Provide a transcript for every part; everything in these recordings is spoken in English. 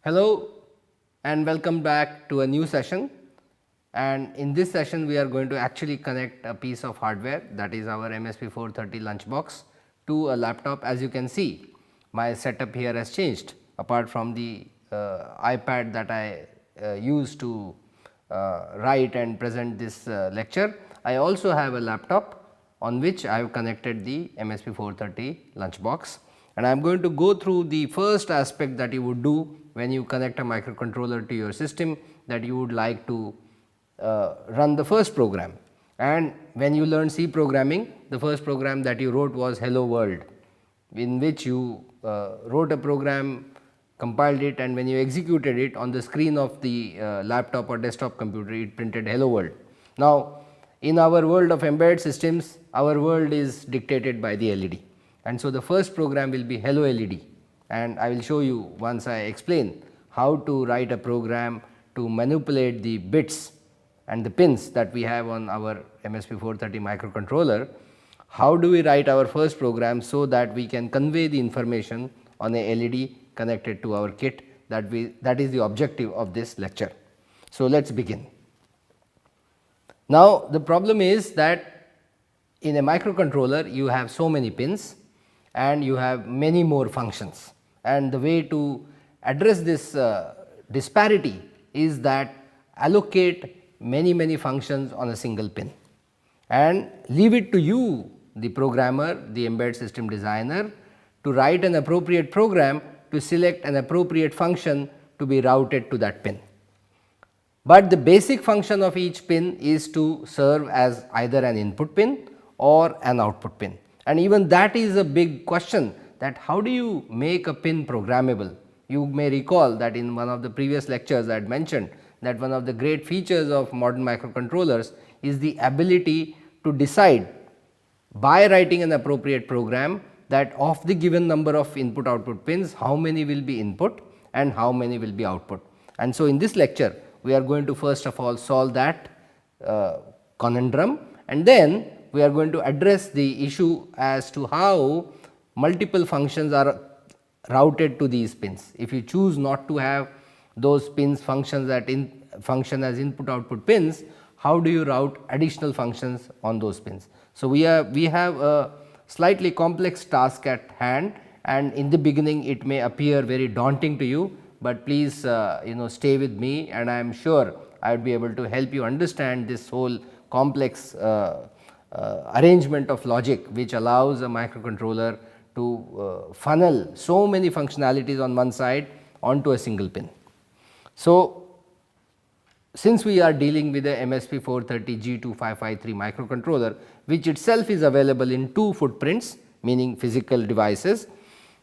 Hello and welcome back to a new session, and in this session we are going to actually connect a piece of hardware, that is our MSP430 lunchbox, to a laptop. As you can see, my setup here has changed. Apart from the iPad that I use to write and present this lecture, I also have a laptop on which I have connected the MSP430 lunchbox, and I am going to go through the first aspect that you would do when you connect a microcontroller to your system, that you would like to run the first program. And when you learn C programming, the first program that you wrote was hello world, in which you wrote a program, compiled it, and when you executed it on the screen of the laptop or desktop computer, it printed hello world. Now, in our world of embedded systems, our world is dictated by the LED, and so the first program will be hello LED, and I will show you once I explain how to write a program to manipulate the bits and the pins that we have on our MSP430 microcontroller. How do we write our first program so that we can convey the information on a LED connected to our kit? That is the objective of this lecture. So, let us begin. Now, the problem is that in a microcontroller you have so many pins and you have many more functions, and the way to address this disparity is that allocate many functions on a single pin and leave it to you, the programmer, the embedded system designer, to write an appropriate program to select an appropriate function to be routed to that pin. But the basic function of each pin is to serve as either an input pin or an output pin, and even that is a big question, that how do you make a pin programmable. You may recall that in one of the previous lectures I had mentioned that one of the great features of modern microcontrollers is the ability to decide by writing an appropriate program that of the given number of input output pins, how many will be input and how many will be output. And so, in this lecture we are going to first of all solve that conundrum, and then we are going to address the issue as to how multiple functions are routed to these pins. If you choose not to have those pins function as input output pins, how do you route additional functions on those pins? So, we have a slightly complex task at hand, and in the beginning it may appear very daunting to you, but please stay with me, and I am sure I would be able to help you understand this whole complex arrangement of logic which allows a microcontroller to funnel so many functionalities on one side onto a single pin. So, since we are dealing with a MSP430 G2553 microcontroller, which itself is available in two footprints, meaning physical devices,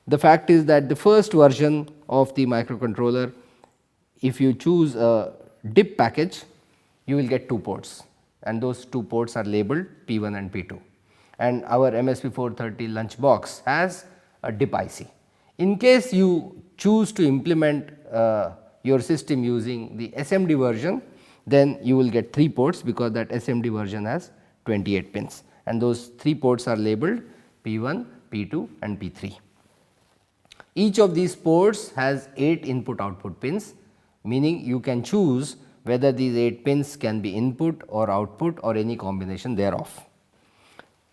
the fact is that the first version of the microcontroller, if you choose a DIP package, you will get two ports, and those two ports are labeled P1 and P2. And our MSP430 lunchbox has a DIP IC. In case you choose to implement your system using the SMD version, then you will get 3 ports, because that SMD version has 28 pins, and those 3 ports are labeled P1, P2 and P3. Each of these ports has 8 input output pins, meaning you can choose whether these 8 pins can be input or output or any combination thereof.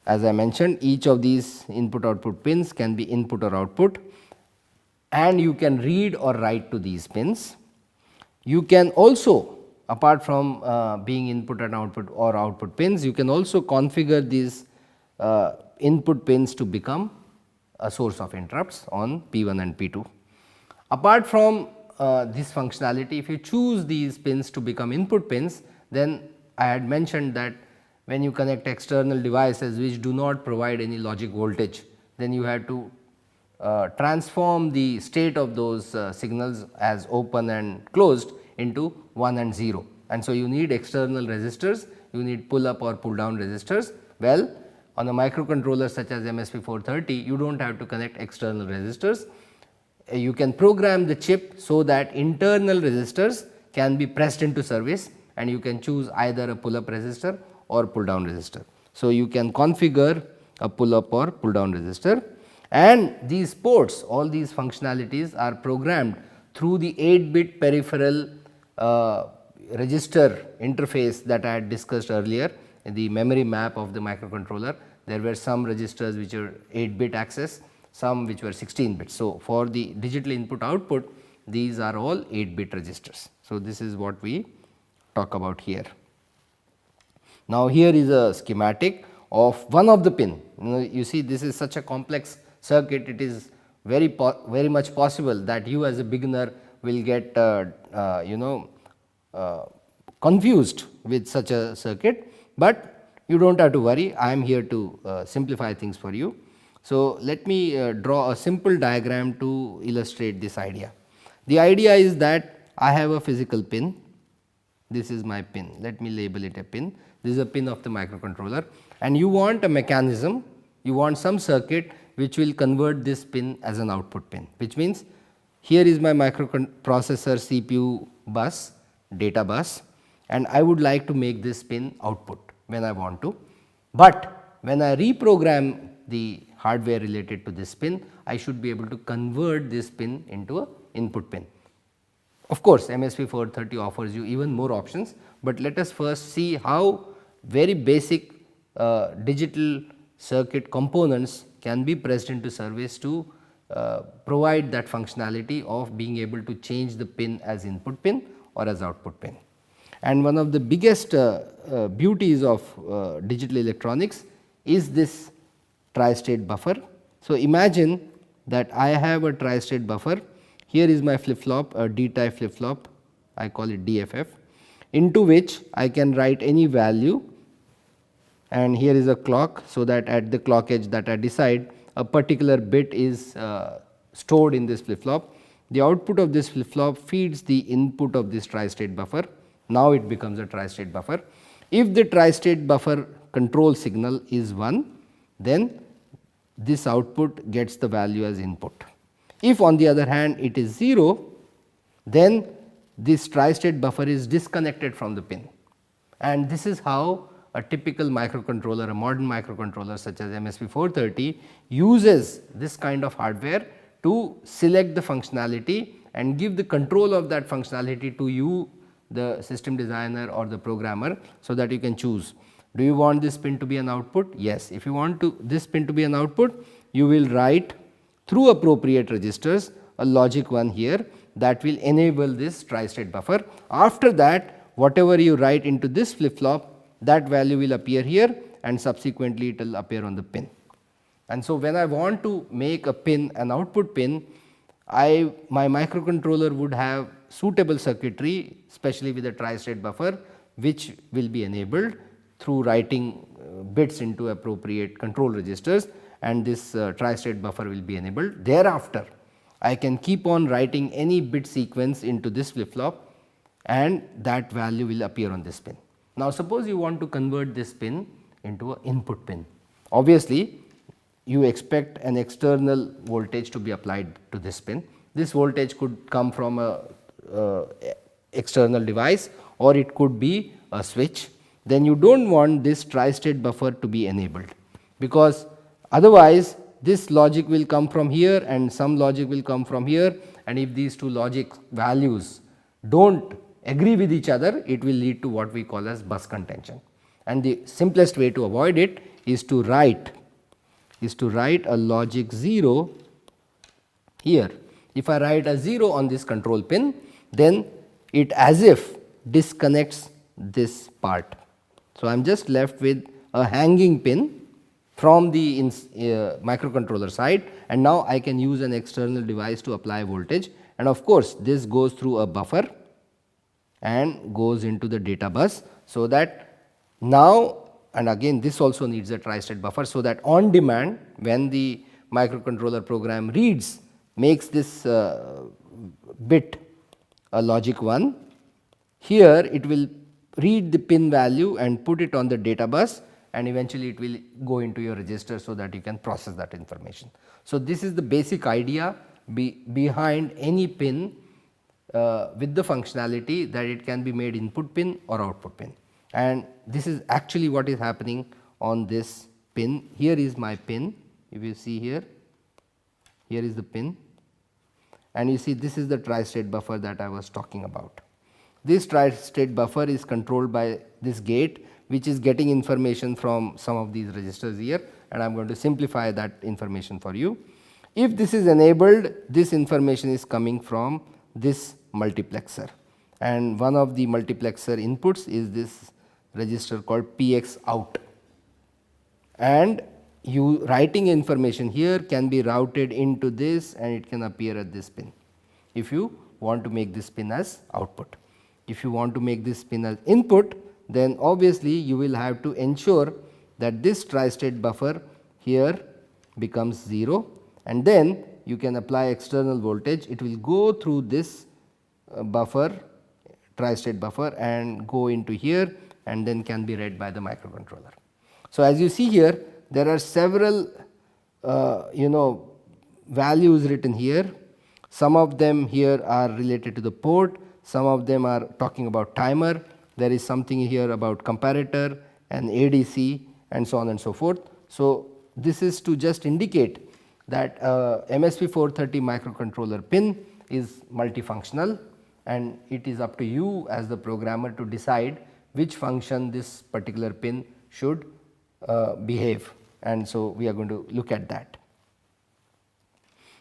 As I mentioned, each of these input output pins can be input or output, and you can read or write to these pins. You can also, apart from being input and output or output pins, you can also configure these input pins to become a source of interrupts on P1 and P2. Apart from this functionality, if you choose these pins to become input pins, then I had mentioned that when you connect external devices which do not provide any logic voltage, then you have to transform the state of those signals as open and closed into 1 and 0, and so you need external resistors, you need pull up or pull down resistors. Well, on a microcontroller such as MSP430, you do not have to connect external resistors. You can program the chip so that internal resistors can be pressed into service, and you can choose either a pull up resistor or pull down resistor. So, you can configure a pull up or pull down resistor, and these ports, all these functionalities are programmed through the 8-bit peripheral register interface that I had discussed earlier in the memory map of the microcontroller, there were some registers which are 8-bit access, some which were 16-bit. So, for the digital input output, these are all 8-bit registers. So, this is what we talk about here. Now, here is a schematic of one of the pin. You see, this is such a complex circuit, it is very much possible that you as a beginner will get confused with such a circuit, but you do not have to worry, I am here to simplify things for you. So, let me draw a simple diagram to illustrate this idea. The idea is that I have a physical pin, this is my pin, let me label it a pin, this is a pin of the microcontroller, and you want a mechanism, you want some circuit which will convert this pin as an output pin, which means here is my microprocessor CPU bus, data bus, and I would like to make this pin output when I want to, but when I reprogram the hardware related to this pin, I should be able to convert this pin into a input pin. Of course, MSP430 offers you even more options, but let us first see how very basic digital circuit components can be pressed into service to provide that functionality of being able to change the pin as input pin or as output pin. And one of the biggest beauties of digital electronics is this tri-state buffer. So, imagine that I have a tri-state buffer, here is my flip flop, a D type flip flop, I call it DFF, into which I can write any value, and here is a clock, so that at the clock edge that I decide a particular bit is stored in this flip flop. The output of this flip flop feeds the input of this tri-state buffer, now it becomes a tri-state buffer. If the tri-state buffer control signal is 1, then this output gets the value as input. If on the other hand it is 0, then this tri-state buffer is disconnected from the pin, and this is how a typical microcontroller, a modern microcontroller such as MSP430 uses this kind of hardware to select the functionality and give the control of that functionality to you, the system designer or the programmer, so that you can choose. Do you want this pin to be an output? Yes. If you want this pin to be an output, you will write through appropriate registers a logic 1 here that will enable this tri-state buffer. After that, whatever you write into this flip flop, that value will appear here and subsequently it will appear on the pin. And so, when I want to make a pin an output pin, my microcontroller would have suitable circuitry, especially with a tri-state buffer, which will be enabled through writing bits into appropriate control registers, and this tri-state buffer will be enabled. Thereafter, I can keep on writing any bit sequence into this flip flop and that value will appear on this pin. Now, suppose you want to convert this pin into an input pin. Obviously, you expect an external voltage to be applied to this pin. This voltage could come from a external device or it could be a switch. Then you do not want this tri-state buffer to be enabled, because otherwise this logic will come from here and some logic will come from here, and if these two logic values do not agree with each other, it will lead to what we call as bus contention. And the simplest way to avoid it is to write a logic 0 here. If I write a 0 on this control pin, then it as if disconnects this part. So, I am just left with a hanging pin from the microcontroller side, and now I can use an external device to apply voltage, and of course, this goes through a buffer and goes into the data bus. So, that now, and again this also needs a tri-state buffer, so that on demand when the microcontroller program reads, makes this bit a logic 1, here it will read the pin value and put it on the data bus, and eventually it will go into your register so that you can process that information. So, this is the basic idea behind any pin with the functionality that it can be made input pin or output pin, and this is actually what is happening on this pin. Here is my pin, if you see here, here is the pin, and you see this is the tri-state buffer that I was talking about. This tri-state buffer is controlled by this gate, which is getting information from some of these registers here, and I am going to simplify that information for you. If this is enabled, this information is coming from this multiplexer, and one of the multiplexer inputs is this register called PX out, and you writing information here can be routed into this and it can appear at this pin if you want to make this pin as output. If you want to make this pin as input, then obviously you will have to ensure that this tri-state buffer here becomes 0, and then you can apply external voltage. It will go through this buffer, tri-state buffer, and go into here, and then can be read by the microcontroller. So, as you see here, there are several values written here. Some of them here are related to the port, some of them are talking about timer, there is something here about comparator and ADC and so on and so forth. So, this is to just indicate that MSP430 microcontroller pin is multifunctional, and it is up to you as the programmer to decide which function this particular pin should behave, and so we are going to look at that.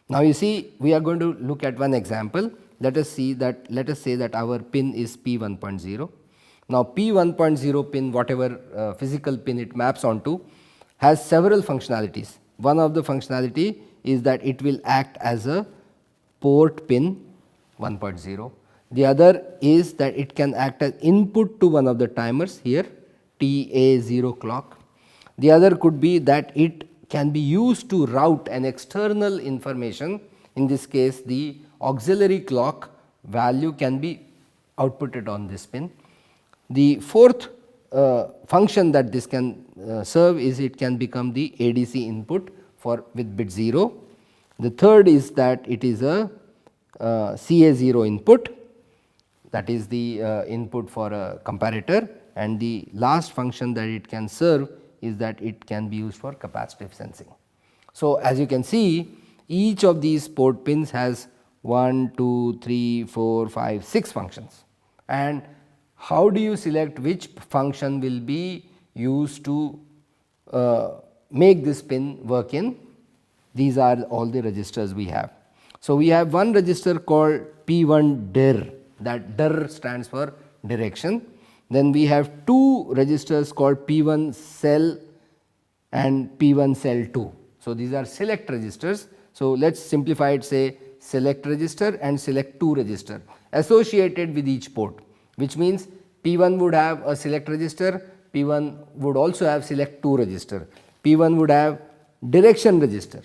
Now, you see, we are going to look at one example. Let us say that our pin is P1.0. Now, P1.0 pin, whatever physical pin it maps onto, has several functionalities. One of the functionality is that it will act as a port pin 1.0. The other is that it can act as input to one of the timers here, TA0 clock. The other could be that it can be used to route an external information. In this case, the auxiliary clock value can be outputted on this pin. The fourth function that this can serve is it can become the ADC input for with bit 0. The third is that it is a CA0 input, that is the input for a comparator, and the last function that it can serve is that it can be used for capacitive sensing. So, as you can see, each of these port pins has 1, 2, 3, 4, 5, 6 functions, and how do you select which function will be used to make this pin work in? These are all the registers we have. So, we have one register called P1 dir, that dir stands for direction. Then we have two registers called P1 cell and P1 cell 2. So, these are select registers. So, let us simplify it, say select register and select 2 register associated with each port, which means P1 would have a select register, P1 would also have select 2 register, P1 would have direction register,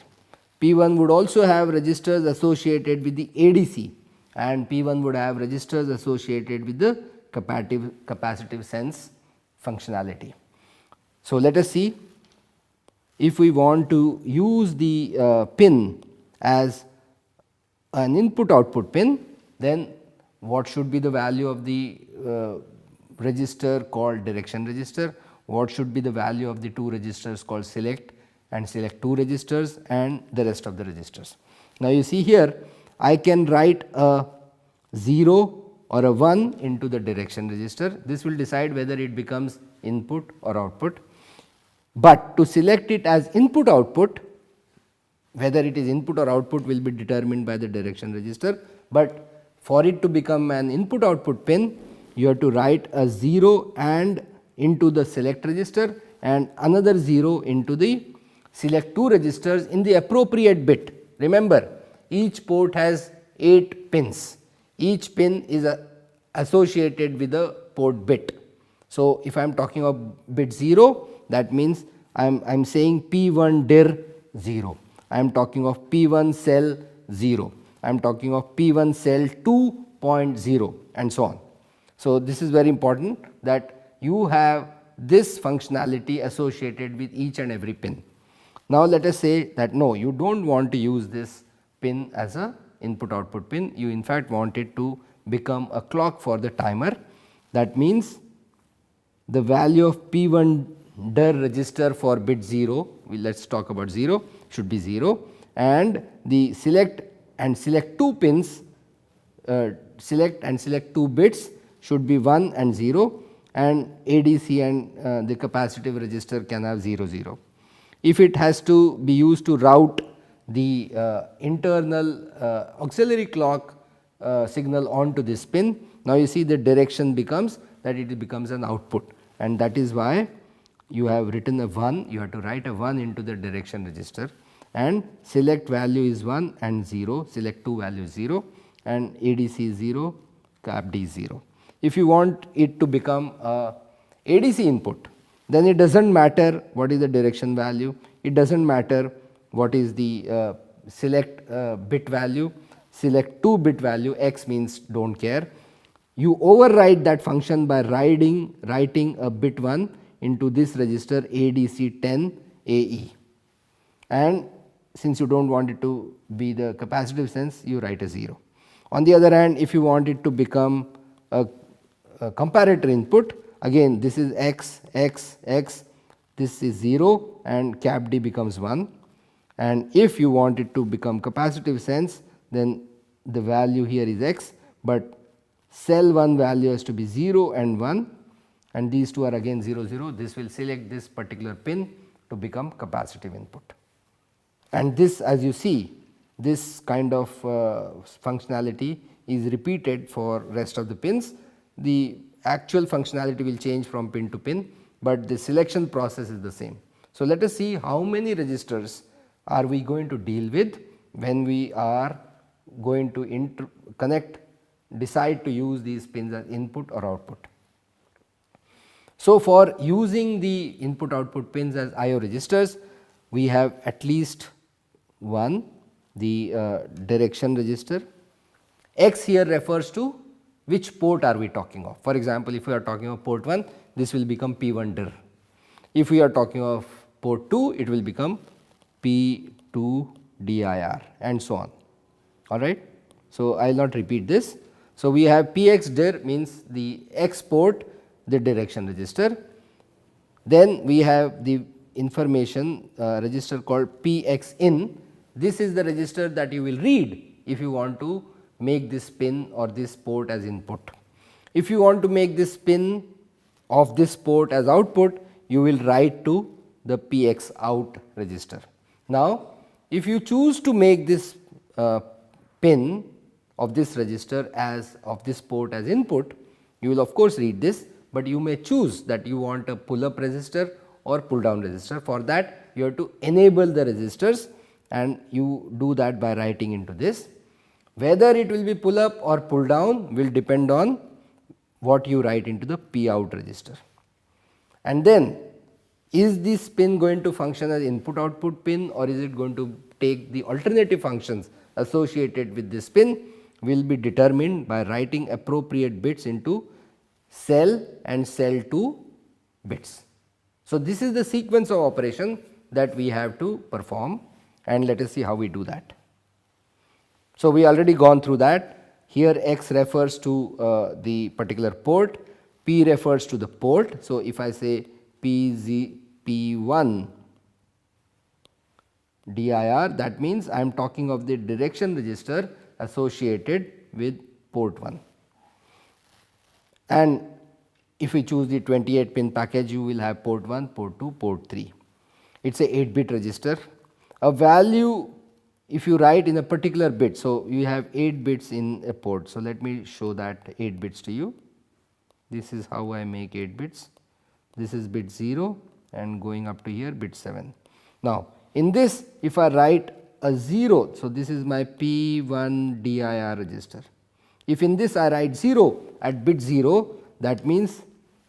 P1 would also have registers associated with the ADC, and P1 would have registers associated with the capacitive sense functionality. So, let us see, if we want to use the pin as an input output pin, then what should be the value of the register called direction register, what should be the value of the 2 registers called select and select 2 registers, and the rest of the registers. Now, you see here I can write a 0 or a 1 into the direction register. This will decide whether it becomes input or output, but to select it as input output, whether it is input or output will be determined by the direction register, but for it to become an input output pin, you have to write a 0 and into the select register and another 0 into the select 2 registers in the appropriate bit. Remember, each port has 8 pins, each pin is associated with a port bit. So, if I am talking of bit 0, that means I am saying P1 dir 0, I am talking of P1 cell 0, I am talking of P1 cell 2.0 and so on. So, this is very important that you have this functionality associated with each and every pin. Now, let us say that no, you do not want to use this pin as a input output pin, you in fact want it to become a clock for the timer. That means the value of P1 dir register for bit 0, let us talk about 0, should be 0, and the select and select 2 pins, select 2 bits should be 1 and 0, and ADC and the capacitive register can have 0 0. If it has to be used to route the internal auxiliary clock signal onto this pin, now you see the direction becomes that it becomes an output, and that is why you have written a 1, you have to write a 1 into the direction register, and select value is 1 and 0, select 2 value is 0, and ADC is 0, cap D is 0. If you want it to become a ADC input, then it does not matter what is the direction value, it does not matter what is the select bit value, select 2 bit value, X means do not care. You override that function by writing a bit 1 into this register ADC 10 AE, and since you do not want it to be the capacitive sense, you write a 0. On the other hand, if you want it to become a comparator input, again this is X, X, X, this is 0 and cap D becomes 1, and if you want it to become capacitive sense, then the value here is X, but cell 1 value has to be 0 and 1, and these two are again 0 0. This will select this particular pin to become capacitive input, and this, as you see, this kind of functionality is repeated for rest of the pins. The actual functionality will change from pin to pin, but the selection process is the same. So, let us see how many registers are we going to deal with when we are going to decide to use these pins as input or output. So, for using the input output pins as IO registers, we have at least one, the direction register. X here refers to which port are we talking of. For example, if we are talking of port 1, this will become P1 dir. If we are talking of port 2, it will become P2 dir and so on, alright. So, I will not repeat this. So, we have Px dir means the X port, the direction register. Then we have the information register called Px in. This is the register that you will read if you want to make this pin or this port as input. If you want to make this pin of this port as output, you will write to the Px out register. Now, if you choose to make this pin of this register as of this port as input, you will of course read this, but you may choose that you want a pull up resistor or pull down resistor. For that, you have to enable the resistors, and you do that by writing into this. Whether it will be pull up or pull down will depend on what you write into the P out register. And then, is this pin going to function as input output pin, or is it going to take the alternative functions associated with this pin, will be determined by writing appropriate bits into cell and cell 2 bits. So, this is the sequence of operation that we have to perform, and let us see how we do that. So, we already gone through that. Here X refers to the particular port, P refers to the port. So, if I say P1 dir, that means I am talking of the direction register associated with port 1. And if we choose the 28 pin package, you will have port 1, port 2, port 3. It is a 8 bit register. A value, if you write in a particular bit, so you have 8 bits in a port. So, let me show that 8 bits to you. This is how I make 8 bits. This is bit 0 and going up to here bit 7. Now, in this, if I write a 0, so this is my P1 dir register. If in this I write 0 at bit 0, that means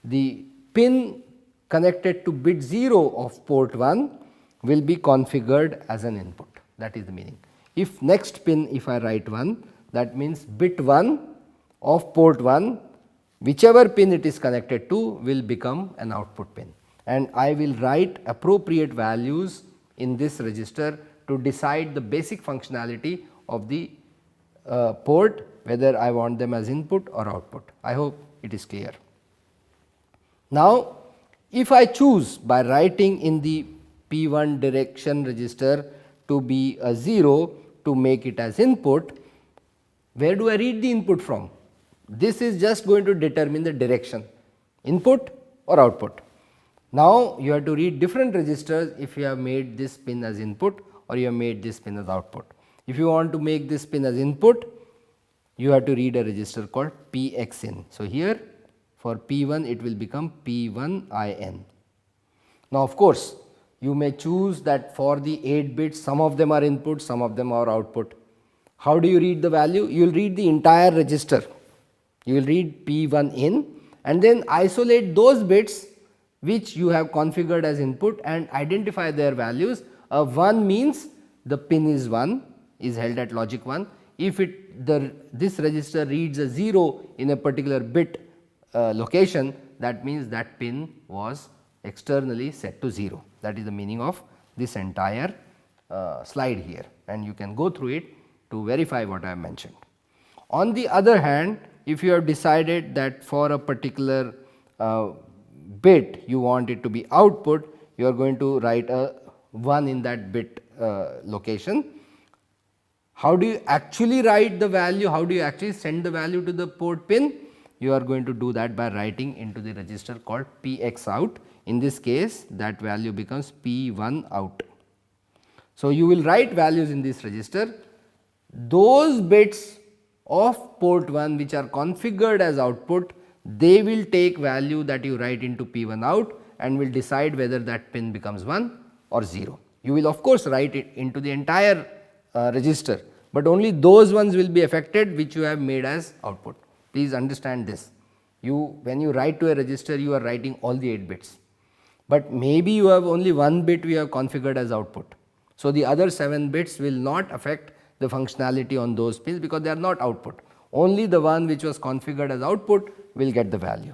the pin connected to bit 0 of port 1 will be configured as an input, that is the meaning. If next pin, if I write 1, that means bit 1 of port 1, whichever pin it is connected to will become an output pin, and I will write appropriate values in this register to decide the basic functionality of the port, whether I want them as input or output. I hope it is clear. Now, if I choose by writing in the P1 direction register to be a 0, to make it as input, where do I read the input from? This is just going to determine the direction, input or output. Now, you have to read different registers if you have made this pin as input or you have made this pin as output. If you want to make this pin as input, you have to read a register called PXIN. So, here for P1 it will become P1IN. Now, of course, you may choose that for the 8 bits some of them are input, some of them are output. How do you read the value? You will read the entire register. You will read P1 in and then isolate those bits which you have configured as input and identify their values. A 1 means the pin is 1, is held at logic 1. If this register reads a 0 in a particular bit location, that means that pin was externally set to 0. That is the meaning of this entire slide here, and you can go through it to verify what I have mentioned. On the other hand, if you have decided that for a particular bit you want it to be output, you are going to write a 1 in that bit location. How do you actually write the value? How do you actually send the value to the port pin? You are going to do that by writing into the register called PX out. In this case, that value becomes P1 out. So, you will write values in this register. Those bits of port 1 which are configured as output, they will take value that you write into P1 out and will decide whether that pin becomes 1 or 0. You will of course write it into the entire register, but only those ones will be affected which you have made as output. Please understand this. When you write to a register, you are writing all the 8 bits, but maybe you have only 1 bit we have configured as output. So, the other 7 bits will not affect the functionality on those pins because they are not output. Only the one which was configured as output will get the value.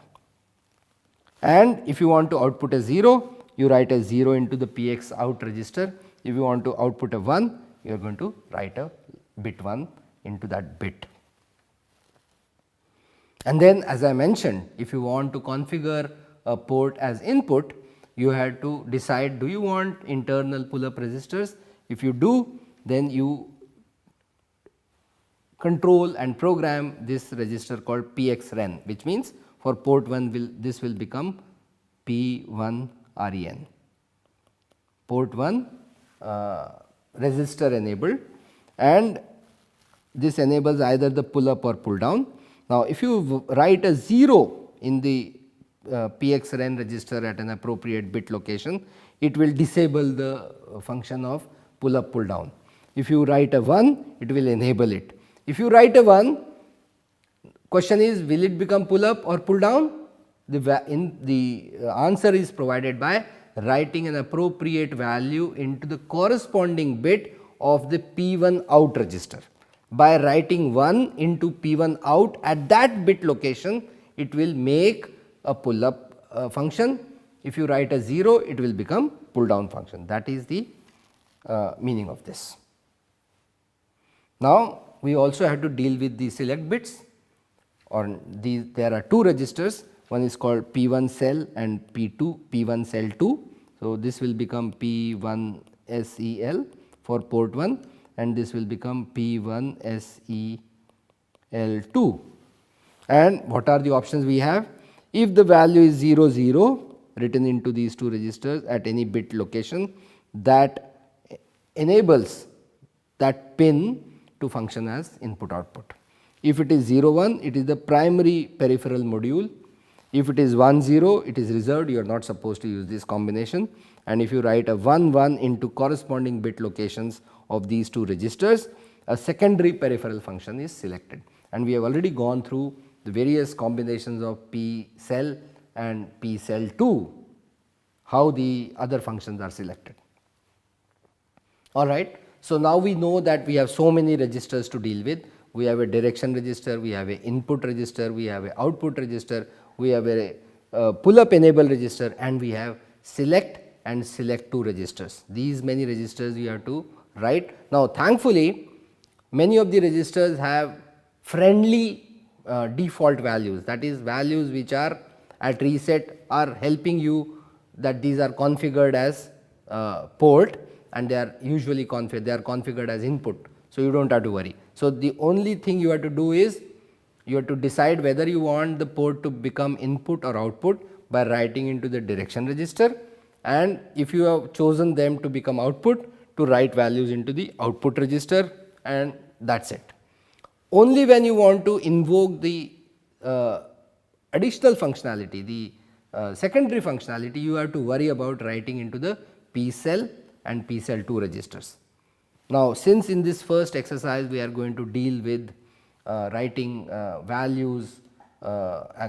And if you want to output a 0, you write a 0 into the PX out register. If you want to output a 1, you are going to write a bit 1 into that bit. And then as I mentioned, if you want to configure a port as input, you have to decide, do you want internal pull up registers? If you do, then you control and program this register called PXREN, which means for port 1 this will become P1REN, port 1 register enabled, and this enables either the pull up or pull down. Now, if you write a 0 in the PXREN register at an appropriate bit location, it will disable the function of pull up pull down. If you write a 1, it will enable it. If you write a 1, question is, will it become pull up or pull down? The answer is provided by writing an appropriate value into the corresponding bit of the P1 out register. By writing 1 into P1 out at that bit location, it will make a pull up function. If you write a 0, it will become pull down function. That is the meaning of this. Now, we also have to deal with the select bits, or there are 2 registers, one is called P1 cell and P1 cell 2. So, this will become P1 SEL for port 1 and this will become P1 SEL2. And what are the options we have? If the value is 0 0 written into these 2 registers at any bit location, that enables that pin to function as input output. If it is 0 1, it is the primary peripheral module. If it is 1 0, it is reserved, you are not supposed to use this combination. And if you write a 1 1 into corresponding bit locations of these 2 registers, a secondary peripheral function is selected. And we have already gone through the various combinations of P cell and P cell 2, how the other functions are selected. Alright. So, now we know that we have so many registers to deal with. We have a direction register, we have a input register, we have a output register, we have a pull up enable register, and we have select and select 2 registers. These many registers you have to write. Now, thankfully, many of the registers have friendly default values, that is values which are at reset are helping you that these are configured as port and they are usually configured as input. So, you do not have to worry. So, the only thing you have to do is you have to decide whether you want the port to become input or output by writing into the direction register, and if you have chosen them to become output, to write values into the output register, and that is it. Only when you want to invoke the additional functionality, the secondary functionality, you have to worry about writing into the P cell and P cell 2 registers. Now, since in this first exercise we are going to deal with writing values,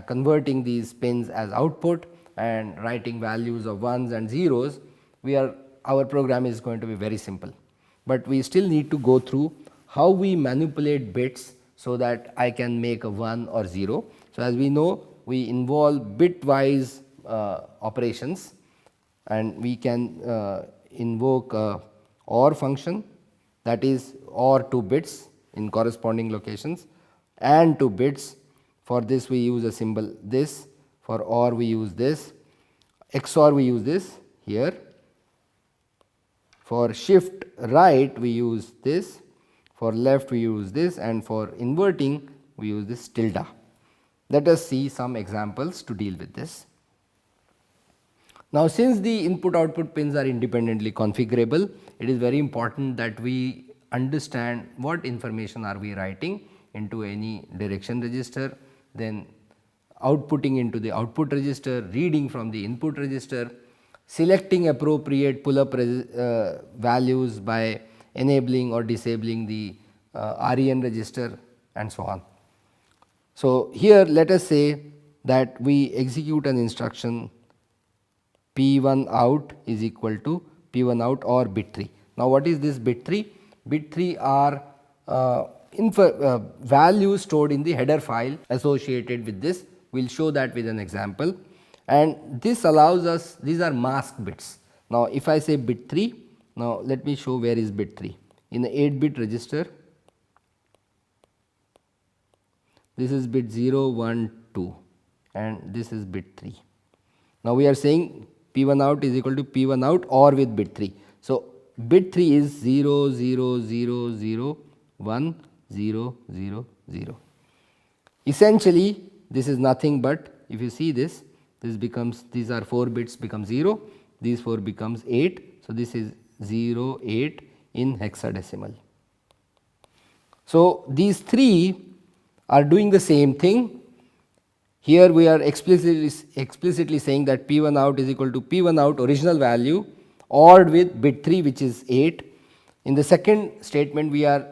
converting these pins as output and writing values of ones and zeros, our program is going to be very simple, but we still need to go through how we manipulate bits so that I can make a 1 or 0. So, as we know, we involve bitwise operations, and we can invoke a OR function, that is OR 2 bits in corresponding locations, and 2 bits. For this we use a symbol this, for OR we use this, XOR we use this here, for shift right we use this, for left we use this, and for inverting we use this tilde. Let us see some examples to deal with this. Now, since the input output pins are independently configurable, it is very important that we understand what information are we writing into any direction register, then outputting into the output register, reading from the input register, selecting appropriate pull up values by enabling or disabling the REN register, and so on. So, here let us say that we execute an instruction P1 out is equal to P1 out or bit 3. Now, what is this bit 3? Bit 3 are values stored in the header file associated with this. We will show that with an example, and this allows us, these are masked bits. Now, if I say bit 3, now let me show where is bit 3. In the 8-bit register, this is bit 0, 1, 2, and this is bit 3. Now, we are saying P1 out is equal to P1 out or with bit 3. So, bit 3 is 0, 0, 0, 0, 1, 0, 0, 0. Essentially, this is nothing but, if you see this, this becomes, these are 4 bits become 0, these 4 becomes 8. So, this is 0, 8 in hexadecimal. So, these 3 are doing the same thing. Here we are explicitly saying that P1 out is equal to P1 out original value ORed with bit 3, which is 8. In the second statement we are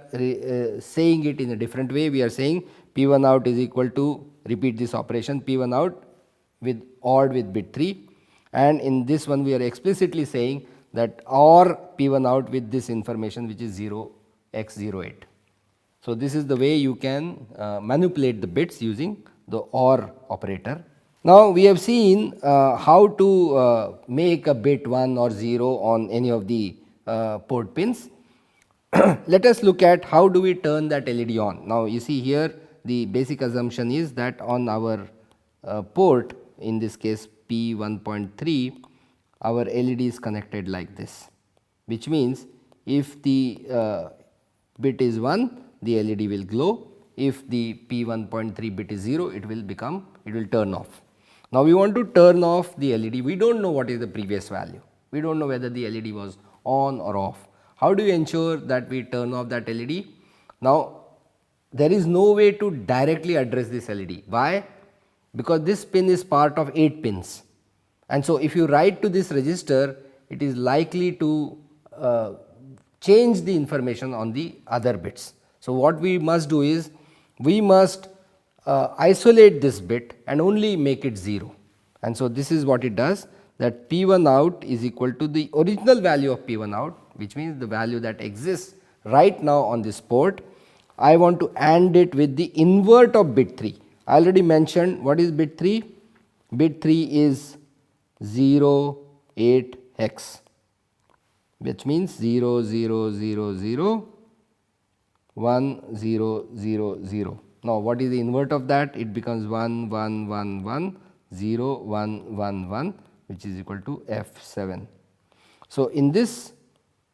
saying it in a different way. We are saying P1 out is equal to, repeat this operation, P1 out with ORed with bit 3, and in this one we are explicitly saying that OR P1 out with this information, which is 0x08. So, this is the way you can manipulate the bits using the OR operator. Now, we have seen how to make a bit 1 or 0 on any of the port pins. Let us look at how do we turn that LED on. Now, you see here the basic assumption is that on our port, in this case P1.3, our LED is connected like this, which means if the bit is 1, the LED will glow. If the P1.3 bit is 0, it will turn off. Now, we want to turn off the LED. We do not know what is the previous value. We do not know whether the LED was on or off. How do you ensure that we turn off that LED? Now, there is no way to directly address this LED. Why? Because this pin is part of 8 pins, and so if you write to this register, it is likely to change the information on the other bits. So, what we must do is we must isolate this bit and only make it 0, and so this is what it does, that P1 out is equal to the original value of P1 out, which means the value that exists right now on this port. I want to AND it with the invert of bit 3. I already mentioned what is bit 3. Bit 3 is 0, 8 hex, which means 0, 0, 0, 0, 1, 0, 0, 0. Now, what is the invert of that? It becomes 1, 1, 1, 1, 0, 1, 1, 1, which is equal to F7. So, in this,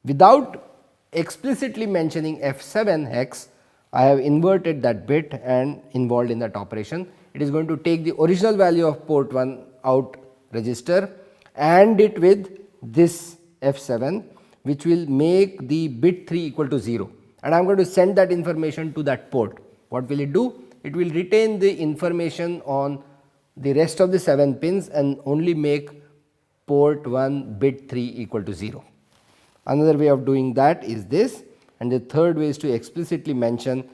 without explicitly mentioning F7 hex, I have inverted that bit and involved in that operation. It is going to take the original value of port 1 out register and it with this F7, which will make the bit 3 equal to 0, and I am going to send that information to that port. What will it do? It will retain the information on the rest of the 7 pins and only make port 1 bit 3 equal to 0. Another way of doing that is this, and the third way is to explicitly mention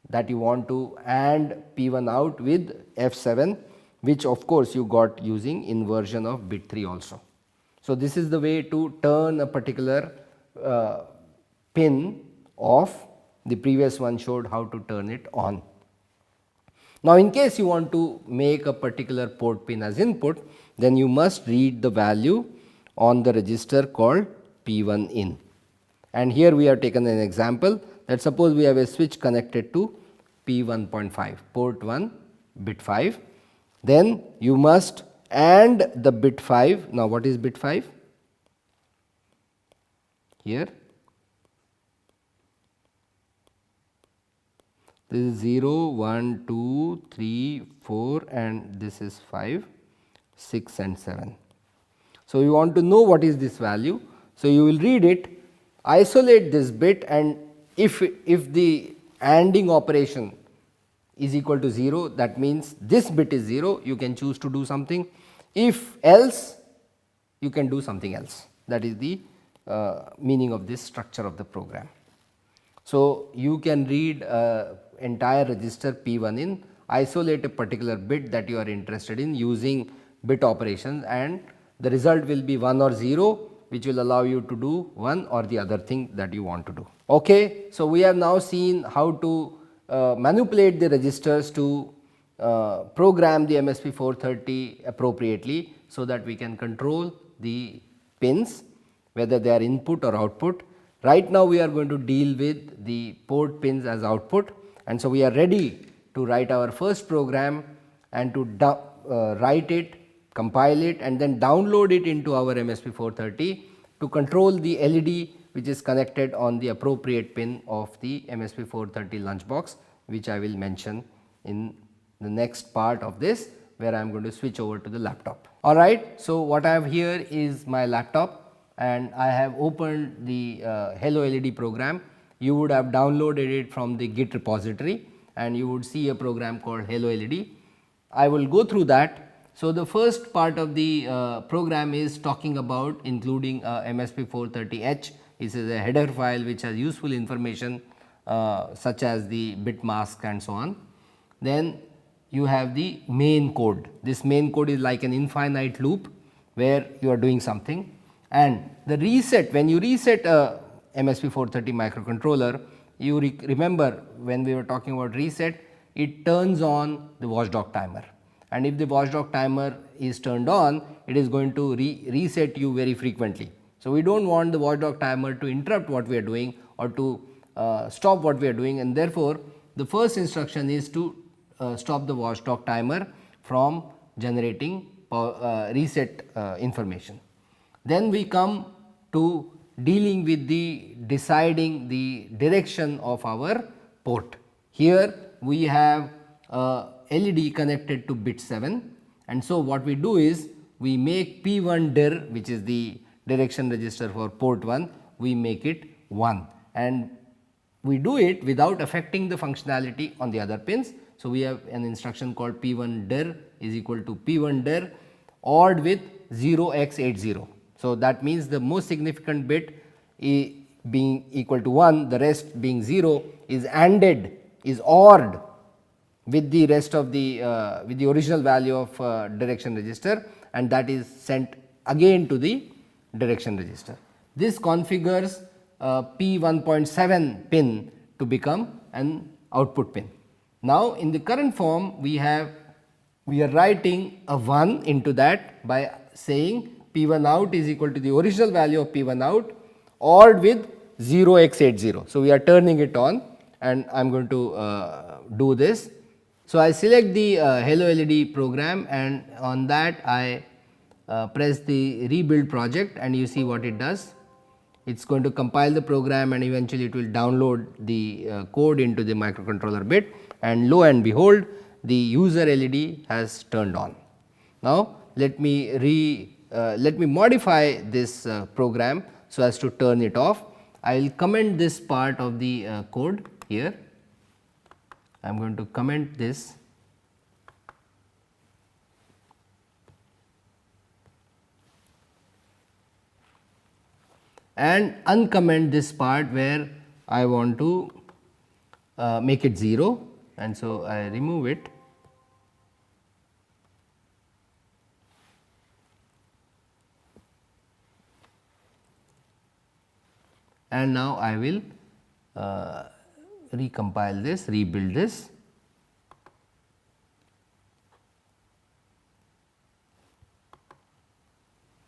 that you want to AND P1 out with F7, which of course you got using inversion of bit 3 also. So, this is the way to turn a particular pin off. The previous one showed how to turn it on. Now, in case you want to make a particular port pin as input, then you must read the value on the register called P1 in. And here we have taken an example that suppose we have a switch connected to P1.5, port 1 bit 5, then you must AND the bit 5. Now, what is bit 5? Here this is 0, 1, 2, 3, 4 and this is 5, 6 and 7. So, you want to know what is this value. So, you will read it, isolate this bit, and if the ANDing operation is equal to 0, that means this bit is 0, you can choose to do something. If else, you can do something else. That is the meaning of this structure of the program. So, you can read entire register P1 in, isolate a particular bit that you are interested in using bit operations, and the result will be 1 or 0, which will allow you to do one or the other thing that you want to do. Okay. So, we have now seen how to manipulate the registers to program the MSP430 appropriately, so that we can control the pins whether they are input or output. Right now, we are going to deal with the port pins as output, and so we are ready to write our first program and to write it, compile it and then download it into our MSP430 to control the LED which is connected on the appropriate pin of the MSP430 lunchbox, which I will mention in the next part of this, where I am going to switch over to the laptop. Alright, so what I have here is my laptop and I have opened the Hello LED program. You would have downloaded it from the Git repository and you would see a program called Hello LED. I will go through that. So, the first part of the program is talking about including MSP430H. This is a header file which has useful information such as the bit mask and so on. Then you have the main code. This main code is like an infinite loop where you are doing something, and the reset, when you reset a MSP430 microcontroller, you remember when we were talking about reset, it turns on the watchdog timer, and if the watchdog timer is turned on, it is going to reset you very frequently. So, we do not want the watchdog timer to interrupt what we are doing or to stop what we are doing, and therefore, the first instruction is to stop the watchdog timer from generating reset information. Then we come to dealing with the deciding the direction of our port. Here we have LED connected to bit 7, and so what we do is we make P1 dir, which is the direction register for port 1, we make it 1, and we do it without affecting the functionality on the other pins. So, we have an instruction called P1 dir is equal to P1 dir ORed with 0x80. So, that means the most significant bit being equal to 1, the rest being 0 is ANDed, is ORed with the rest of the original value of direction register, and that is sent again to the direction register. This configures P1.7 pin to become an output pin. Now, in the current form we are writing a 1 into that by saying P1 out is equal to the original value of P1 out ORed with 0x80. So, we are turning it on, and I am going to do this. So, I select the Hello LED program, and on that I press the rebuild project, and you see what it does. it is going to compile the program and eventually it will download the code into the microcontroller bit, and lo and behold the user LED has turned on. Now, let me modify this program so as to turn it off. I will comment this part of the code here. I am going to comment this. And uncomment this part where I want to make it 0, and so I remove it. And now I will recompile this, rebuild this.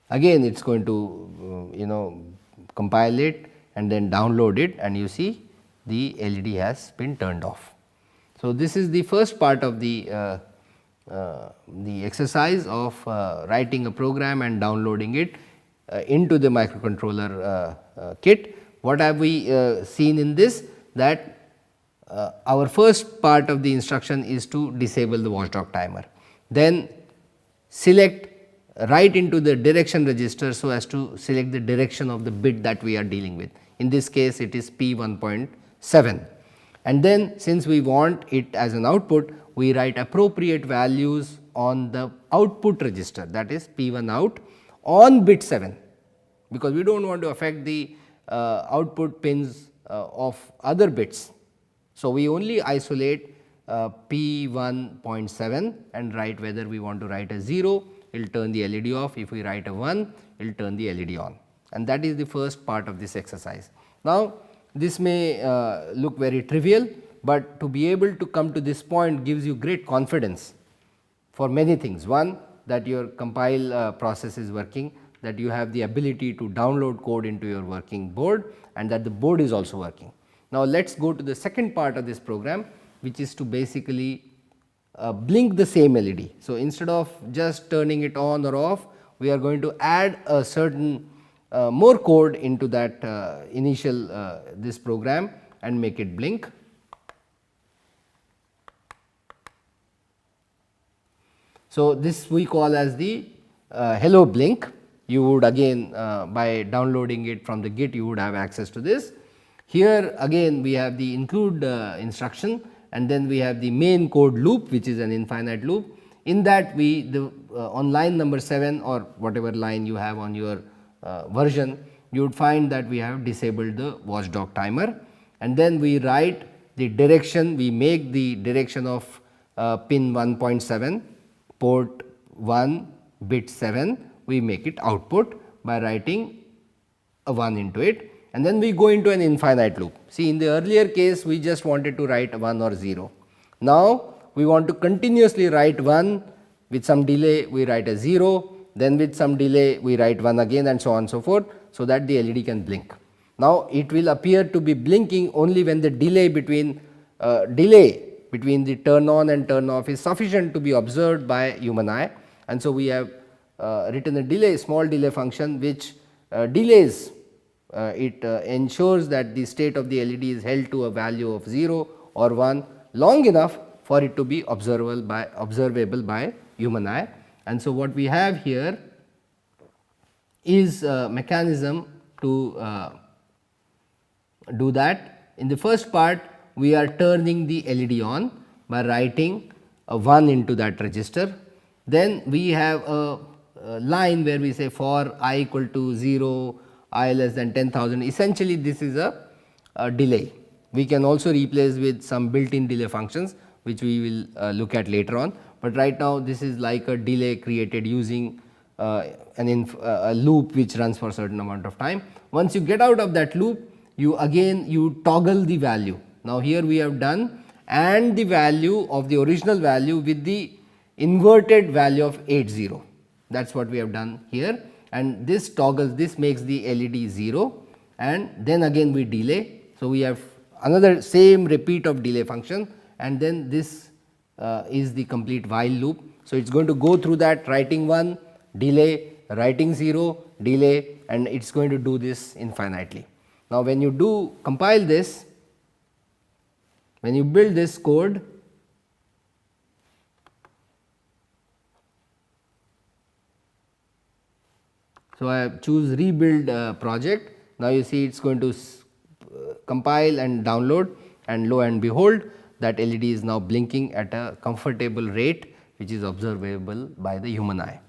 Again it is going to compile it and then download it, and you see the LED has been turned off. So, this is the first part of the exercise of writing a program and downloading it into the microcontroller kit. What have we seen in this? That our first part of the instruction is to disable the watchdog timer, then select write into the direction register so as to select the direction of the bit that we are dealing with. In this case it is P1.7, and then since we want it as an output, we write appropriate values on the output register, that is P1 out on bit 7, because we do not want to affect the output pins of other bits. So, we only isolate P1.7 and write whether we want to write a 0, it will turn the LED off. If we write a 1, it will turn the LED on, and that is the first part of this exercise. Now, this may look very trivial, but to be able to come to this point gives you great confidence for many things. One, that your compile process is working, that you have the ability to download code into your working board, and that the board is also working. Now, let us go to the second part of this program, which is to basically blink the same LED. So, instead of just turning it on or off, we are going to add a certain more code into that initial this program and make it blink. So, this we call as the hello blink. You would again by downloading it from the Git, you would have access to this. Here again we have the include instruction, and then we have the main code loop, which is an infinite loop. In that we on line number 7 or whatever line you have on your version, you would find that we have disabled the watchdog timer, and then we write the direction, we make the direction of pin 1.7 port 1 bit 7, we make it output by writing a 1 into it, and then we go into an infinite loop. See, in the earlier case we just wanted to write 1 or 0. Now, we want to continuously write 1, with some delay we write a 0, then with some delay we write 1 again, and so on and so forth, so that the LED can blink. Now, it will appear to be blinking only when the delay between the turn on and turn off is sufficient to be observed by human eye, and so we have written a small delay function which delays it ensures that the state of the LED is held to a value of 0 or 1 long enough for it to be observable by human eye. And so, what we have here is a mechanism to do that. In the first part, we are turning the LED on by writing a 1 into that register. Then we have a line where we say for I equal to 0, I less than 10,000. Essentially, this is a delay. We can also replace with some built-in delay functions, which we will look at later on. But right now, this is like a delay created using a loop which runs for a certain amount of time. Once you get out of that loop, you toggle the value. Now, here we have done and the value of the original value with the inverted value of 80. That is what we have done here, and this toggles, this makes the LED 0, and then again we delay. So, we have another same repeat of delay function, and then this is the complete while loop. So, it is going to go through that writing 1, delay, writing 0, delay, and it is going to do this infinitely. Now, when you do compile this, when you build this code, so I choose rebuild project. Now, you see it is going to compile and download, and lo and behold, that LED is now blinking at a comfortable rate, which is observable by the human eye.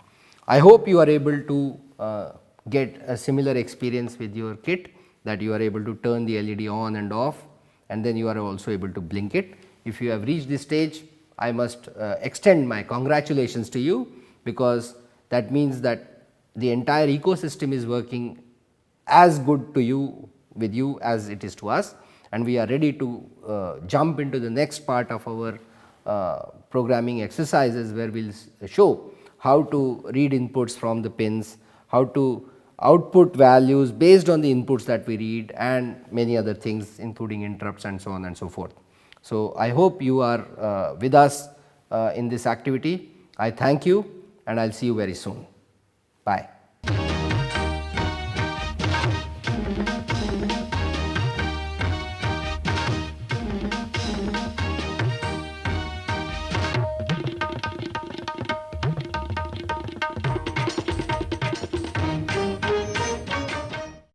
I hope you are able to get a similar experience with your kit, that you are able to turn the LED on and off, and then you are also able to blink it. If you have reached this stage, I must extend my congratulations to you, because that means that the entire ecosystem is working as good to you with you as it is to us, and we are ready to jump into the next part of our programming exercises, where we will show how to read inputs from the pins, how to output values based on the inputs that we read, and many other things including interrupts and so on and so forth. So, I hope you are with us in this activity. I thank you, and I will see you very soon. Bye.